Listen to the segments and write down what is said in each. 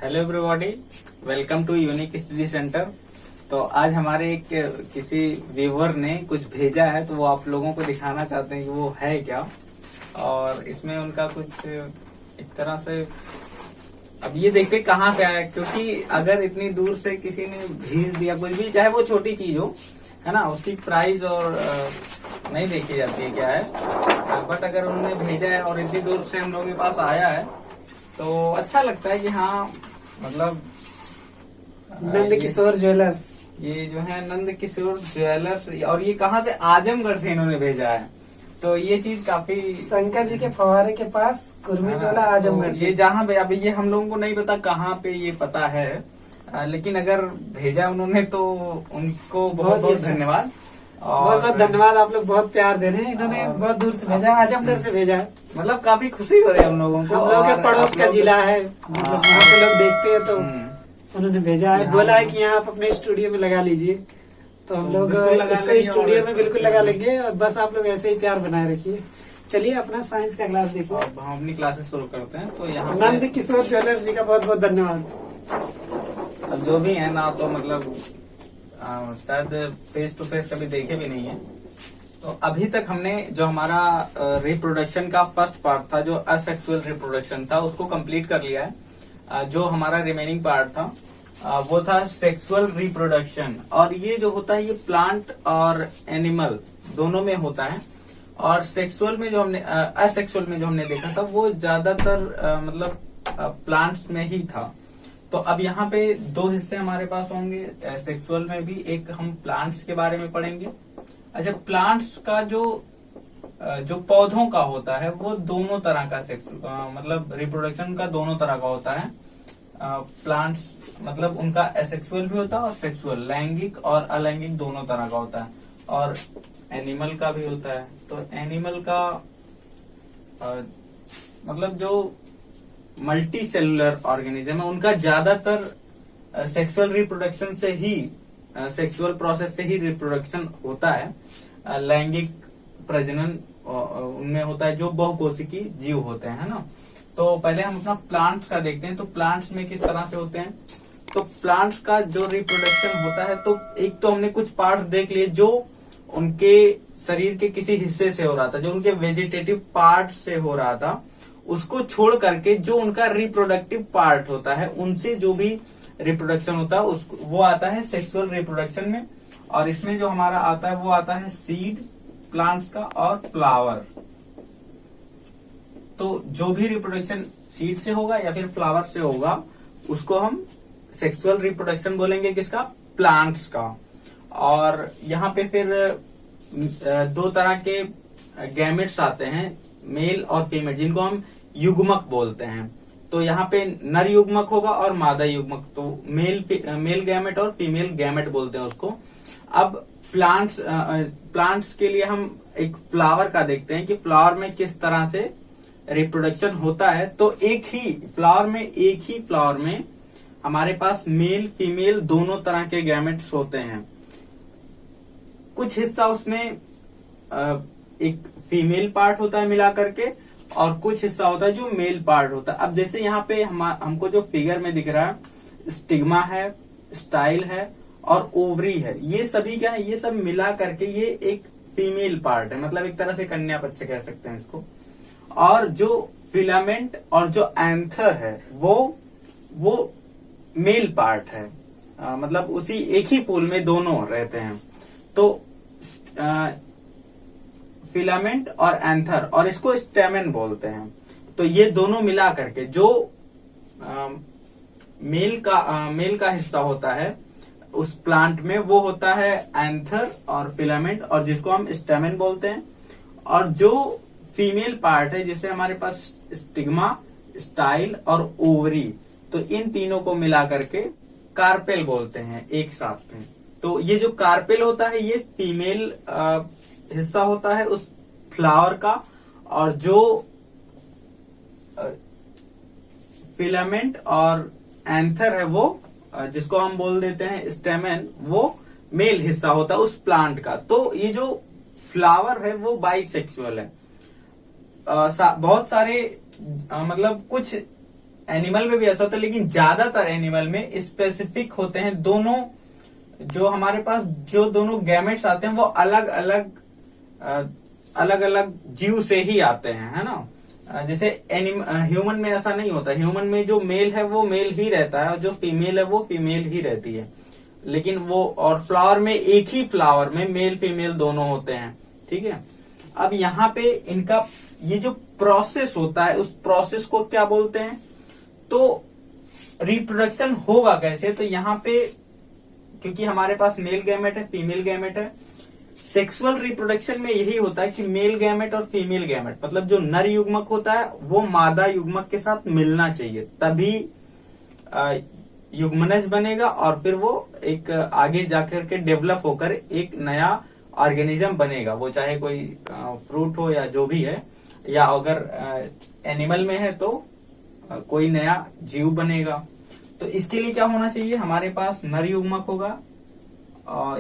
Hello everybody, welcome to Unique Study Centre. तो आज हमारे एक किसी व्यूअर ने कुछ भेजा है, तो वो आप लोगों को दिखाना चाहते हैं कि वो है क्या। और इसमें उनका कुछ एक तरह से अब ये देखते कहाँ से आया, क्योंकि अगर इतनी दूर से किसी ने भेज दिया कुछ भी, चाहे वो छोटी चीज हो, है ना, उसकी प्राइस और नहीं देखी जाती है क्या है। बट अगर उन्होंने भेजा है और इतनी दूर से हम लोगों के पास आया है तो अच्छा लगता है कि हाँ, मतलब नंद किशोर ज्वेलर्स, ये जो है नंद किशोर ज्वेलर्स, और ये कहाँ से, आजमगढ़ से इन्होंने भेजा है। तो ये चीज काफी शंकर जी के फवारे के पास कुर्मी टोला आजमगढ़ तो ये जहाँ पे अभी ये हम लोगों को नहीं पता कहाँ पे ये पता है, लेकिन अगर भेजा उन्होंने तो उनको बहुत बहुत धन्यवाद। बहुत बहुत धन्यवाद। आप लोग बहुत प्यार दे रहे हैं। इन्होंने बहुत दूर से भेजा, आजमगढ़ से भेजा है। मतलब काफी खुशी हो रही है हम लोगों को। हम लोग के पड़ोस का जिला है, मतलब वहाँ से लोग देखते हैं, तो उन्होंने भेजा है, बोला है कि यहाँ आप अपने स्टूडियो में लगा लीजिए। तो हम लोग इसको स्टूडियो में बिल्कुल लगा लेंगे, और बस आप लोग ऐसे ही प्यार बनाए रखिए। चलिए अपना साइंस का क्लास देखिए। अब हम अपनी क्लासेस शुरू करते हैं। तो यहाँ नंद किशोर ज्वेलर्स जी का बहुत बहुत धन्यवाद। अब जो भी है ना, तो मतलब शायद फेस टू फेस कभी देखे भी नहीं है। तो अभी तक हमने जो हमारा रिप्रोडक्शन का फर्स्ट पार्ट था, जो असेक्सुअल रिप्रोडक्शन था, उसको कंप्लीट कर लिया है। जो हमारा रिमेनिंग पार्ट था वो था सेक्सुअल रिप्रोडक्शन। और ये जो होता है ये प्लांट और एनिमल दोनों में होता है। और सेक्सुअल में जो हमने असेक्सुअल में जो हमने देखा था वो ज्यादातर मतलब प्लांट्स में ही था। तो अब यहाँ पे दो हिस्से हमारे पास होंगे सेक्सुअल में भी। एक हम प्लांट्स के बारे में पढ़ेंगे। अच्छा, प्लांट्स का जो पौधों का होता है वो दोनों तरह का मतलब रिप्रोडक्शन का दोनों तरह का होता है। प्लांट्स मतलब उनका एसेक्सुअल भी होता है और सेक्सुअल, लैंगिक और अलैंगिक दोनों तरह का होता है। और एनिमल का भी होता है। तो एनिमल का मतलब जो मल्टी सेलुलर ऑर्गेनिज्म है उनका ज्यादातर सेक्सुअल रिप्रोडक्शन से ही, सेक्सुअल प्रोसेस से ही रिप्रोडक्शन होता है। लैंगिक प्रजनन उनमें होता है जो बहुकोशिकीय जीव होते हैं, है ना। तो पहले हम अपना प्लांट्स का देखते हैं। तो प्लांट्स में किस तरह से होते हैं। तो प्लांट्स का जो रिप्रोडक्शन होता है, तो एक तो हमने कुछ पार्ट्स देख लिए जो उनके शरीर के किसी हिस्से से हो रहा था, जो उनके वेजिटेटिव पार्ट से हो रहा था। उसको छोड़ करके जो उनका रिप्रोडक्टिव पार्ट होता है, उनसे जो भी रिप्रोडक्शन होता है वो आता है सेक्सुअल रिप्रोडक्शन में। और इसमें जो हमारा आता है वो आता है सीड प्लांट्स का और फ्लावर। तो जो भी रिप्रोडक्शन सीड से होगा या फिर फ्लावर से होगा उसको हम सेक्सुअल रिप्रोडक्शन बोलेंगे, किसका, प्लांट्स का। और यहाँ पे फिर दो तरह के गैमेट्स आते हैं, मेल और फीमेल, जिनको हम युग्मक बोलते हैं। तो यहाँ पे नर युग्मक होगा और मादा युग्मक। तो मेल गैमेट और फीमेल गैमेट बोलते हैं उसको। अब प्लांट्स के लिए हम एक फ्लावर का देखते हैं कि फ्लावर में किस तरह से रिप्रोडक्शन होता है। तो एक ही फ्लावर में हमारे पास मेल फीमेल दोनों तरह के गैमेट्स होते हैं। कुछ हिस्सा उसमें एक फीमेल पार्ट होता है मिला करके, और कुछ हिस्सा होता है जो मेल पार्ट होता है। अब जैसे यहाँ पे हमको जो फिगर में दिख रहा है, स्टिग्मा है, स्टाइल है और ओवरी है, ये सभी क्या है, ये सब मिला करके ये एक फीमेल पार्ट है। मतलब एक तरह से कन्या पक्ष कह सकते हैं इसको। और जो फिलामेंट और जो एंथर है वो मेल पार्ट है। मतलब उसी एक ही फूल में दोनों रहते हैं। तो फिलामेंट और एंथर, और इसको स्टेमेन बोलते हैं। तो ये दोनों मिला करके जो मेल का हिस्सा होता है उस प्लांट में, वो होता है एंथर और फिलामेंट, और जिसको हम स्टेमेन बोलते हैं। और जो फीमेल पार्ट है, जिसे हमारे पास स्टिग्मा, स्टाइल और ओवरी, तो इन तीनों को मिला करके कार्पेल बोलते हैं एक साथ में। तो ये जो कार्पेल होता है ये फीमेल हिस्सा होता है उस फ्लावर का, और जो फिलामेंट और एंथर है वो, जिसको हम बोल देते हैं स्टेमेन, वो मेल हिस्सा होता है उस प्लांट का। तो ये जो फ्लावर है वो बाइसेक्सुअल है। बहुत सारे मतलब कुछ एनिमल में भी ऐसा होता है, लेकिन ज्यादातर एनिमल में स्पेसिफिक होते हैं दोनों, जो हमारे पास जो दोनों गैमेट्स आते हैं वो अलग अलग जीव से ही आते हैं, है ना। जैसे ह्यूमन में ऐसा नहीं होता, ह्यूमन में जो मेल है वो मेल ही रहता है और जो फीमेल है वो फीमेल ही रहती है। लेकिन वो और फ्लावर में एक ही फ्लावर में मेल फीमेल दोनों होते हैं, ठीक है। अब यहाँ पे इनका ये जो प्रोसेस होता है उस प्रोसेस को क्या बोलते हैं, तो रिप्रोडक्शन होगा कैसे, तो यहाँ पे क्योंकि हमारे पास मेल गैमेट है फीमेल गैमेट है, सेक्सुअल रिप्रोडक्शन में यही होता है कि मेल गैमेट और फीमेल गैमेट, मतलब जो नर युग्मक होता है वो मादा युग्मक के साथ मिलना चाहिए, तभी युग्मनज बनेगा और फिर वो एक आगे जाकर के डेवलप होकर एक नया ऑर्गेनिज्म बनेगा, वो चाहे कोई फ्रूट हो या जो भी है, या अगर एनिमल में है तो कोई नया जीव बनेगा। तो इसके लिए क्या होना चाहिए, हमारे पास नर युग्मक होगा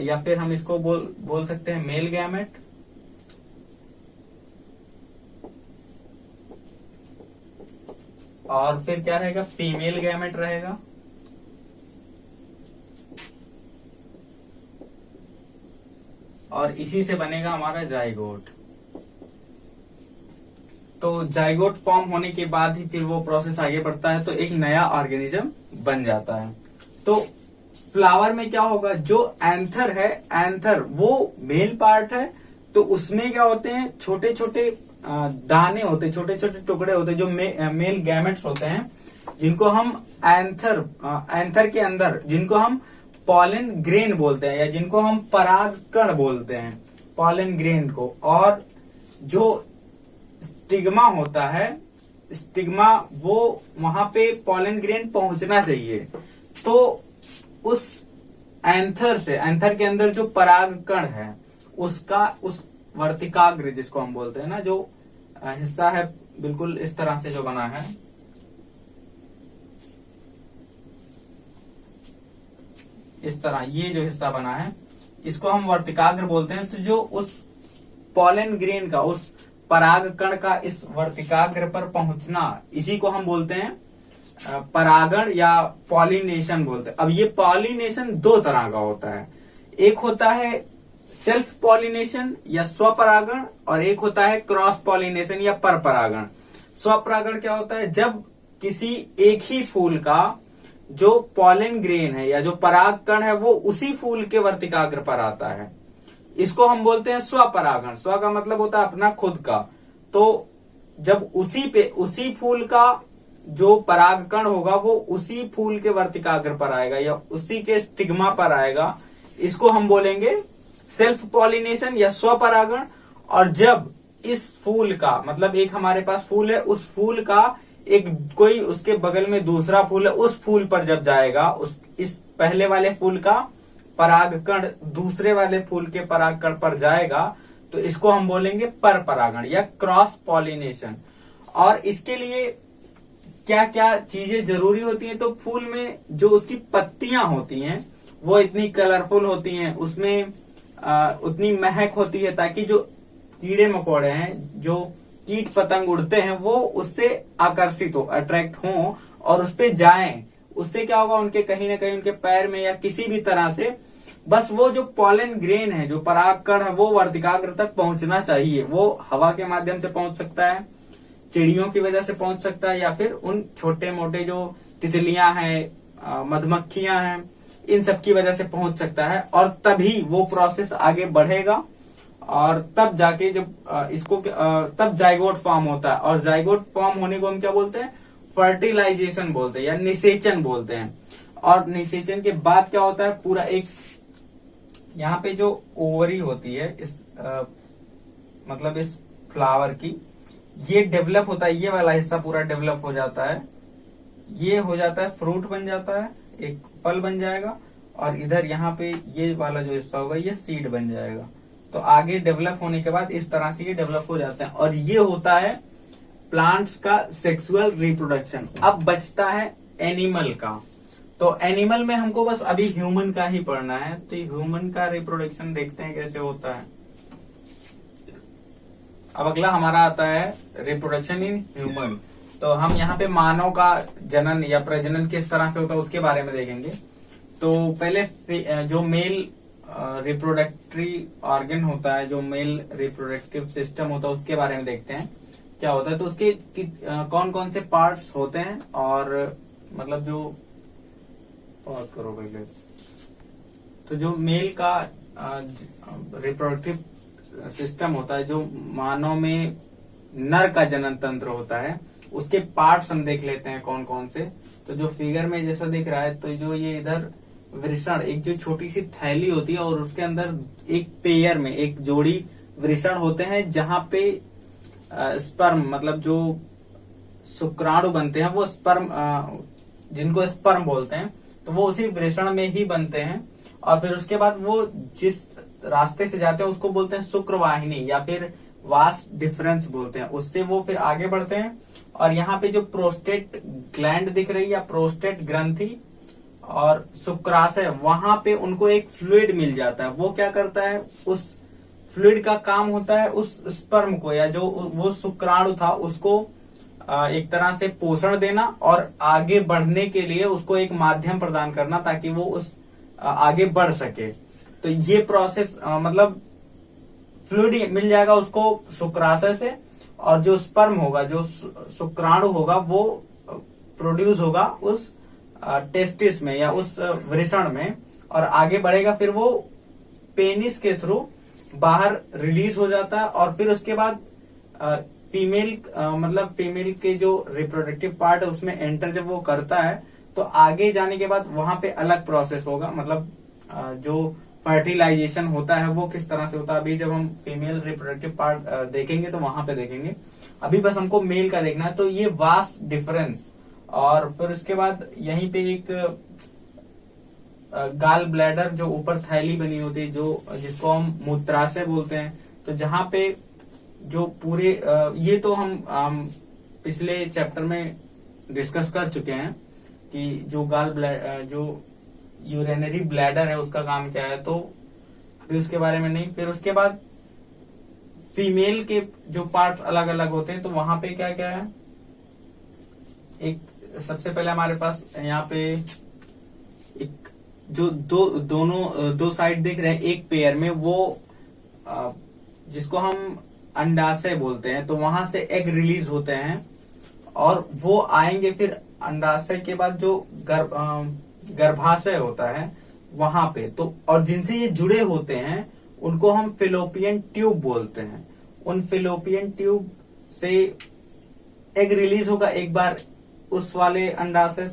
या फिर हम इसको बोल सकते हैं मेल गैमेट, और फिर क्या रहेगा, फीमेल गैमेट रहेगा, और इसी से बनेगा हमारा जाइगोट। तो जाइगोट फॉर्म होने के बाद ही फिर वो प्रोसेस आगे बढ़ता है तो एक नया ऑर्गेनिज्म बन जाता है। तो फ्लावर में क्या होगा, जो एंथर है, एंथर वो मेल पार्ट है, तो उसमें क्या होते हैं, छोटे छोटे दाने होते हैं, छोटे छोटे टुकड़े होते हैं जो मेल गैमेट्स होते हैं, जिनको हम एंथर के अंदर जिनको हम पॉलन ग्रेन बोलते हैं, या जिनको हम परागकण बोलते हैं, पॉलन ग्रेन को। और जो स्टिग्मा होता है, स्टिग्मा वो वहां पे पॉलन ग्रेन पहुंचना चाहिए, तो उस एंथर के अंदर जो परागकण है उसका, उस वर्तिकाग्र जिसको हम बोलते हैं ना, जो हिस्सा है बिल्कुल इस तरह से जो बना है, इस तरह ये जो हिस्सा बना है इसको हम वर्तिकाग्र बोलते हैं। तो जो उस पॉलन ग्रेन का, उस परागकण का इस वर्तिकाग्र पर पहुंचना, इसी को हम बोलते हैं परागण या पॉलिनेशन बोलते हैं। अब ये पॉलिनेशन दो तरह का होता है, एक होता है सेल्फ पॉलिनेशन या स्वपरागण, और एक होता है क्रॉस पॉलिनेशन या परपरागण। स्वपरागण क्या होता है, जब किसी एक ही फूल का जो पॉलन ग्रेन है या जो परागकण है वो उसी फूल के वर्तिकाग्र पर आता है, इसको हम बोलते हैं स्वपरागण। स्व का मतलब होता है अपना, खुद का। तो जब उसी फूल का जो परागकण होगा वो उसी फूल के वर्तिकाग्र पर आएगा या उसी के स्टिग्मा पर आएगा, इसको हम बोलेंगे सेल्फ पॉलिनेशन या स्वपरागण। और जब इस फूल का, मतलब एक हमारे पास फूल है, उस फूल का एक कोई उसके बगल में दूसरा फूल है, उस फूल पर जब जाएगा, इस पहले वाले फूल का परागकण दूसरे वाले फूल के परागकण पर जाएगा, तो इसको हम बोलेंगे परपरागण या क्रॉस पॉलिनेशन। और इसके लिए क्या क्या चीजें जरूरी होती हैं, तो फूल में जो उसकी पत्तियां होती हैं वो इतनी कलरफुल होती हैं, उसमें उतनी महक होती है ताकि जो कीड़े मकोड़े हैं, जो कीट पतंग उड़ते हैं, वो उससे आकर्षित हो, अट्रैक्ट हो और उस पे जाएं। उससे क्या होगा, उनके कहीं ना कहीं उनके पैर में या किसी भी तरह से बस वो जो पॉलन ग्रेन है, जो परागकण है, वो वर्तिकाग्र तक पहुंचना चाहिए। वो हवा के माध्यम से पहुंच सकता है, चिड़ियों की वजह से पहुंच सकता है, या फिर उन छोटे मोटे जो तितलियां हैं, मधुमक्खियां हैं, इन सब की वजह से पहुंच सकता है। और तभी वो प्रोसेस आगे बढ़ेगा और तब जाके जब इसको तब जाइगोट फॉर्म होता है। और जाइगोट फॉर्म होने को हम क्या बोलते हैं, फर्टिलाइजेशन बोलते हैं या निषेचन बोलते हैं। और निषेचन के बाद क्या होता है, पूरा एक यहाँ पे जो ओवरी होती है, इस मतलब इस फ्लावर की, ये डेवलप होता है, ये वाला हिस्सा पूरा डेवलप हो जाता है, ये हो जाता है फ्रूट बन जाता है, एक फल बन जाएगा। और इधर यहाँ पे ये वाला जो हिस्सा होगा ये सीड बन जाएगा। तो आगे डेवलप होने के बाद इस तरह से ये डेवलप हो जाते हैं। और ये होता है प्लांट्स का सेक्सुअल रिप्रोडक्शन। अब बचता है एनिमल का। तो एनिमल में हमको बस अभी ह्यूमन का ही पढ़ना है। तो ह्यूमन का रिप्रोडक्शन देखते हैं कैसे होता है। अब अगला हमारा आता है रिप्रोडक्शन इन ह्यूमन। तो हम यहाँ पे मानव का जनन या प्रजनन किस तरह से होता है उसके बारे में देखेंगे। तो पहले जो मेल रिप्रोडक्टरी ऑर्गन होता है, जो मेल रिप्रोडक्टिव सिस्टम होता है, उसके बारे में देखते हैं क्या होता है। तो उसके कौन कौन से पार्ट्स होते हैं, और मतलब जो पॉज करो पहले। तो जो मेल का रिप्रोडक्टिव सिस्टम होता है, जो मानव में नर का जनन तंत्र होता है, उसके पार्ट्स हम देख लेते हैं कौन कौन से। तो जो फिगर में जैसा दिख रहा है, तो जो ये इधर वृषण, एक जो छोटी सी थैली होती है और उसके अंदर एक पेयर में एक जोड़ी वृषण होते हैं, जहां पे स्पर्म मतलब जो शुक्राणु बनते हैं वो स्पर्म, जिनको स्पर्म बोलते हैं, तो वो उसी वृषण में ही बनते हैं। और फिर उसके बाद वो जिस रास्ते से जाते हैं उसको बोलते हैं शुक्रवाहिनी या फिर वास डिफरेंस बोलते हैं। उससे वो फिर आगे बढ़ते हैं, और यहाँ पे जो प्रोस्टेट ग्लैंड दिख रही है या प्रोस्टेट ग्रंथि और शुक्राशय, वहां पे उनको एक फ्लूइड मिल जाता है। वो क्या करता है, उस फ्लूइड का काम होता है उस स्पर्म को या जो वो शुक्राणु था उसको एक तरह से पोषण देना और आगे बढ़ने के लिए उसको एक माध्यम प्रदान करना, ताकि वो उस आगे बढ़ सके। तो ये प्रोसेस मतलब फ्लूइड मिल जाएगा उसको शुक्राशय से, और जो स्पर्म होगा, जो शुक्राणु होगा, वो प्रोड्यूस होगा उस टेस्टिस में या उस वृषण में, और आगे बढ़ेगा। फिर वो पेनिस के थ्रू बाहर रिलीज हो जाता है, और फिर उसके बाद फीमेल मतलब फीमेल के जो रिप्रोडक्टिव पार्ट है उसमें एंटर जब वो करता है, तो आगे जाने के बाद वहां पे अलग प्रोसेस होगा। मतलब जो फर्टिलाइजेशन होता है वो किस तरह से होता है, अभी जब हम फीमेल रिप्रोडक्टिव पार्ट देखेंगे तो वहां पे देखेंगे। अभी बस हमको मेल का देखना है। तो ये वास्ट डिफरेंस, और फिर उसके बाद यहीं पे एक गाल ब्लैडर जो ऊपर थैली बनी होती है, जो जिसको हम मूत्राशय बोलते हैं। तो जहां पे जो पूरे ये तो हम पिछले चैप्टर में डिस्कस कर चुके हैं कि जो जो यूरिनरी ब्लैडर है उसका काम क्या है, तो अभी उसके बारे में नहीं। फिर उसके बाद फीमेल के जो पार्ट्स अलग अलग होते हैं, तो वहां पे क्या क्या है, एक सबसे पहले हमारे पास यहाँ पे एक जो दो साइड दिख रहे हैं एक पेयर में, वो जिसको हम अंडाशय बोलते हैं। तो वहां से एग रिलीज होते हैं और वो आएंगे फिर अंडाशय के बाद जो गर्भाशय होता है वहां पे। तो और जिनसे ये जुड़े होते हैं उनको हम फिलोपियन ट्यूब बोलते हैं। उन फिलोपियन ट्यूब से एग रिलीज होगा, एक बार उस वाले अंडाशय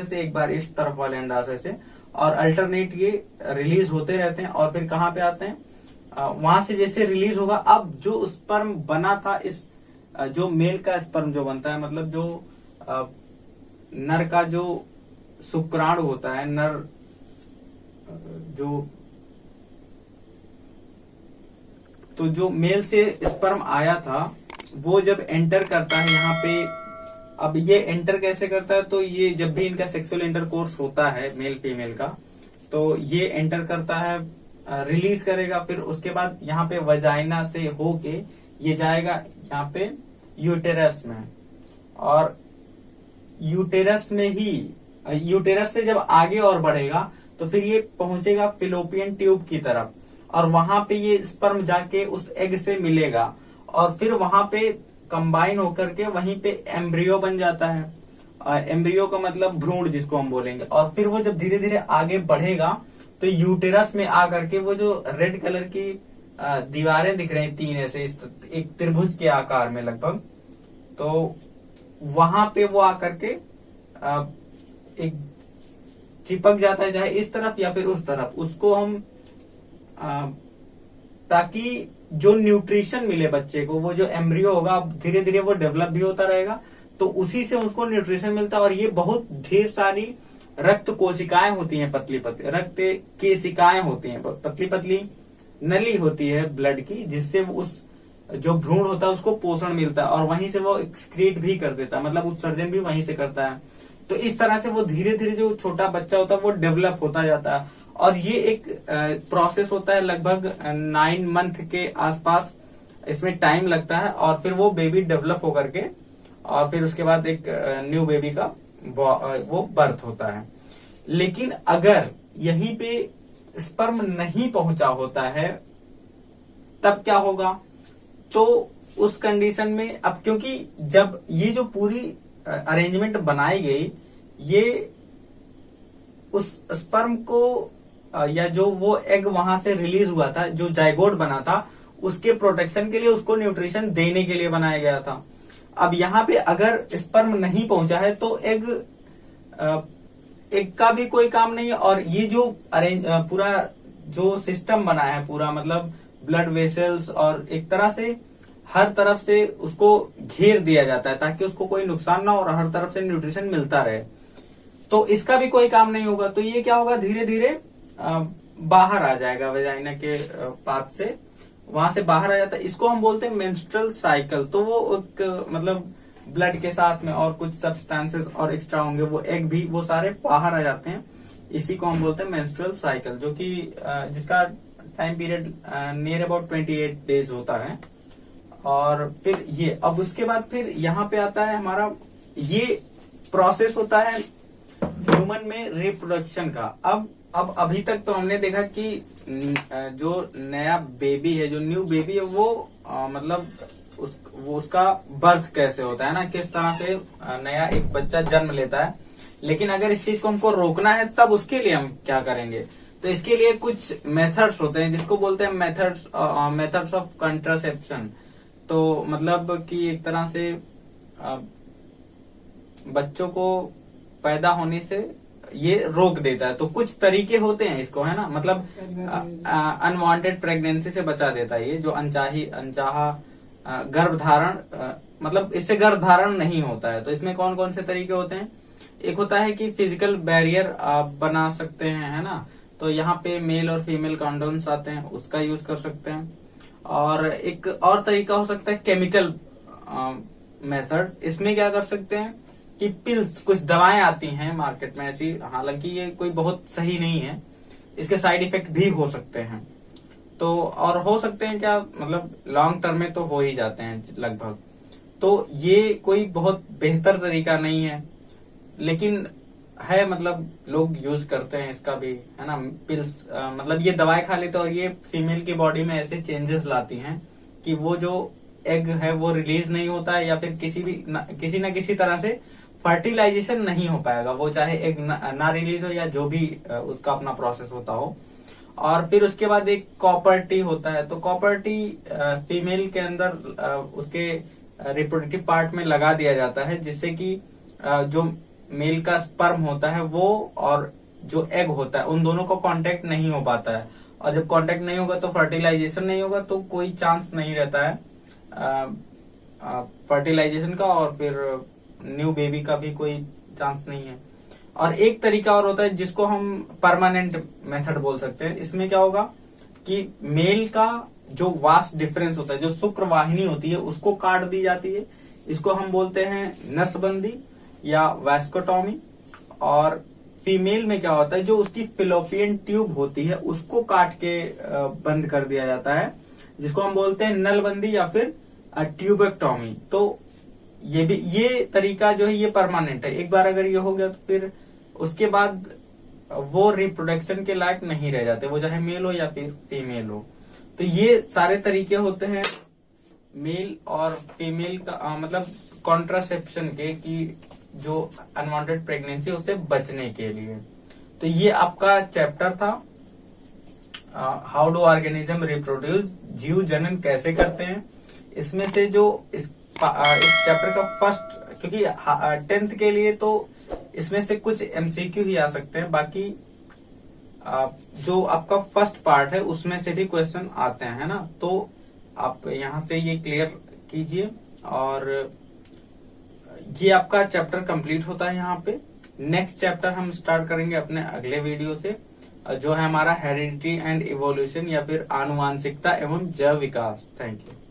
से, एक बार इस तरफ वाले अंडाशय से, और अल्टरनेट ये रिलीज होते रहते हैं। और फिर कहाँ पे आते हैं, वहां से जैसे रिलीज होगा, अब जो स्पर्म बना था, इस जो मेल का स्पर्म जो बनता है, मतलब जो नर का जो शुक्राणु होता है, नर जो मेल से स्पर्म आया था, वो जब एंटर करता है यहाँ पे, अब ये एंटर कैसे करता है, तो ये जब भी इनका सेक्सुअल इंटरकोर्स होता है मेल फीमेल का, तो ये एंटर करता है, रिलीज करेगा। फिर उसके बाद यहाँ पे वजाइना से होके ये जाएगा यहाँ पे यूटेरस में, और यूटेरस में ही, यूटेरस से जब आगे और बढ़ेगा तो फिर ये पहुंचेगा फिलोपियन ट्यूब की तरफ, और वहां पे ये स्पर्म जाके उस एग से मिलेगा, और फिर वहां पे कंबाइन होकर के वहीं पे एम्ब्रियो बन जाता है। एम्ब्रियो का मतलब भ्रूण जिसको हम बोलेंगे। और फिर वो जब धीरे धीरे आगे बढ़ेगा तो यूटेरस में आकर के वो जो रेड कलर की दीवारें दिख रही हैं तीन ऐसे, एक त्रिभुज के आकार में लगभग, तो वहां पे वो आकर के एक चिपक जाता है, चाहे इस तरफ या फिर उस तरफ। उसको हम ताकि जो न्यूट्रिशन मिले बच्चे को, वो जो एम्ब्रियो होगा धीरे धीरे वो डेवलप भी होता रहेगा, तो उसी से उसको न्यूट्रिशन मिलता है। और ये बहुत ढेर सारी रक्त कोशिकाएं होती हैं, पतली पतली रक्त केशिकाएं होती हैं, पतली पतली नली होती है ब्लड की, जिससे उस जो भ्रूण होता है उसको पोषण मिलता है, और वहीं से वो एक्सक्रीट भी कर देता है, मतलब उत्सर्जन भी वहीं से करता है। तो इस तरह से वो धीरे धीरे जो छोटा बच्चा होता है वो डेवलप होता जाता है। और ये एक प्रोसेस होता है, लगभग 9 मंथ के आसपास इसमें टाइम लगता है, और फिर वो बेबी डेवलप होकर के और फिर उसके बाद एक न्यू बेबी का वो बर्थ होता है। लेकिन अगर यहीं पे स्पर्म नहीं पहुंचा होता है तब क्या होगा? तो उस कंडीशन में अब क्योंकि जब ये जो पूरी अरेंजमेंट बनाई गई, ये उस स्पर्म को या जो वो एग वहां से रिलीज हुआ था, जो जाइगोट बना था, उसके प्रोटेक्शन के लिए, उसको न्यूट्रिशन देने के लिए बनाया गया था। अब यहाँ पे अगर स्पर्म नहीं पहुंचा है तो एग का भी कोई काम नहीं है। और ये जो पूरा जो सिस्टम बना है पूरा, मतलब ब्लड वेसल्स और एक तरह से हर तरफ से उसको घेर दिया जाता है ताकि उसको कोई नुकसान ना हो और हर तरफ से न्यूट्रिशन मिलता रहे, तो इसका भी कोई काम नहीं होगा। तो ये क्या होगा, धीरे धीरे बाहर आ जाएगा वेजाइना के पाथ से, वहां से बाहर आ जाता है। इसको हम बोलते हैं मेंस्ट्रुअल साइकिल। तो वो एक मतलब ब्लड के साथ में और कुछ सब्सटेंसेस और एक्स्ट्रा होंगे, वो एग भी वो सारे बाहर आ जाते हैं। इसी को हम बोलते हैं मेंस्ट्रुअल साइकिल, जो कि जिसका time period near about 28 days होता है। और फिर ये अब उसके बाद फिर यहाँ पे आता है हमारा, ये प्रोसेस होता है ह्यूमन में रिप्रोडक्शन का। अब अभी तक तो हमने देखा कि जो नया बेबी है, जो न्यू बेबी है, वो मतलब उसका बर्थ कैसे होता है ना, किस तरह से नया एक बच्चा जन्म लेता है। लेकिन अगर इस चीज को हमको रोकना है तब उसके लिए हम क्या करेंगे? तो इसके लिए कुछ मेथड्स होते हैं जिसको बोलते हैं मेथड्स ऑफ कंट्रासेप्शन। तो मतलब कि एक तरह से बच्चों को पैदा होने से ये रोक देता है। तो कुछ तरीके होते हैं इसको, है ना, मतलब अनवांटेड प्रेगनेंसी से बचा देता है ये, जो अनचाहा गर्भधारण, मतलब इससे गर्भधारण नहीं होता है। तो इसमें कौन कौन से तरीके होते हैं? एक होता है कि फिजिकल बैरियर आप बना सकते हैं, है ना, तो यहाँ पे मेल और फीमेल कंडोम्स आते हैं, उसका यूज कर सकते हैं। और एक और तरीका हो सकता है केमिकल मेथड। इसमें क्या कर सकते हैं कि पिल्स, कुछ दवाएं आती हैं मार्केट में ऐसी, हालांकि ये कोई बहुत सही नहीं है, इसके साइड इफेक्ट भी हो सकते हैं। तो और हो सकते हैं क्या, मतलब लॉन्ग टर्म में तो हो ही जाते हैं लगभग। तो ये कोई बहुत बेहतर तरीका नहीं है, लेकिन है, मतलब लोग यूज करते हैं इसका भी, है ना। पिल्स मतलब ये दवाई खा लेते हैं और ये फीमेल की बॉडी में ऐसे चेंजेस लाती हैं कि वो जो एग है वो रिलीज नहीं होता है, या फिर किसी न किसी तरह से फर्टिलाइजेशन नहीं हो पाएगा, वो चाहे एग ना रिलीज हो या जो भी उसका अपना प्रोसेस होता हो। और फिर उसके बाद एक कॉपर टी होता है। तो कॉपर टी फीमेल के अंदर उसके रिप्रोडक्टिव पार्ट में लगा दिया जाता है, जिससे कि जो मेल का स्पर्म होता है वो और जो एग होता है उन दोनों को कांटेक्ट नहीं हो पाता है। और जब कांटेक्ट नहीं होगा तो फर्टिलाइजेशन नहीं होगा, तो कोई चांस नहीं रहता है फर्टिलाइजेशन का, और फिर न्यू बेबी का भी कोई चांस नहीं है। और एक तरीका और होता है जिसको हम परमानेंट मेथड बोल सकते हैं। इसमें क्या होगा कि मेल का जो वास्ट डिफरेंस होता है, जो शुक्र वाहिनी होती है, उसको काट दी जाती है। इसको हम बोलते हैं नसबंदी या वैस्कोटॉमी। और फीमेल में क्या होता है, जो उसकी फिलोपियन ट्यूब होती है उसको काट के बंद कर दिया जाता है, जिसको हम बोलते हैं नलबंदी या फिर ट्यूबेक्टॉमी। तो ये तरीका जो है ये परमानेंट है। एक बार अगर ये हो गया तो फिर उसके बाद वो रिप्रोडक्शन के लायक नहीं रह जाते, वो चाहे मेल हो या फिर फीमेल हो। तो ये सारे तरीके होते हैं मेल और फीमेल का मतलब कॉन्ट्रासेप्शन के, कि जो अनवांटेड प्रेगनेंसी उससे बचने के लिए। तो ये आपका चैप्टर था, हाउ डू ऑर्गेनिज्म रिप्रोड्यूस, जीव जनन कैसे करते हैं। इसमें से जो इस चैप्टर का फर्स्ट, क्योंकि 10th के लिए तो इसमें से कुछ MCQ ही आ सकते हैं, बाकी जो आपका फर्स्ट पार्ट है उसमें से भी क्वेश्चन आते हैं, है ना। तो आप यहाँ से ये क्लियर कीजिए। और ये आपका चैप्टर कंप्लीट होता है यहाँ पे। नेक्स्ट चैप्टर हम स्टार्ट करेंगे अपने अगले वीडियो से, जो है हमारा हेरिडिटी एंड इवोल्यूशन या फिर आनुवांशिकता एवं जैव विकास। Thank you.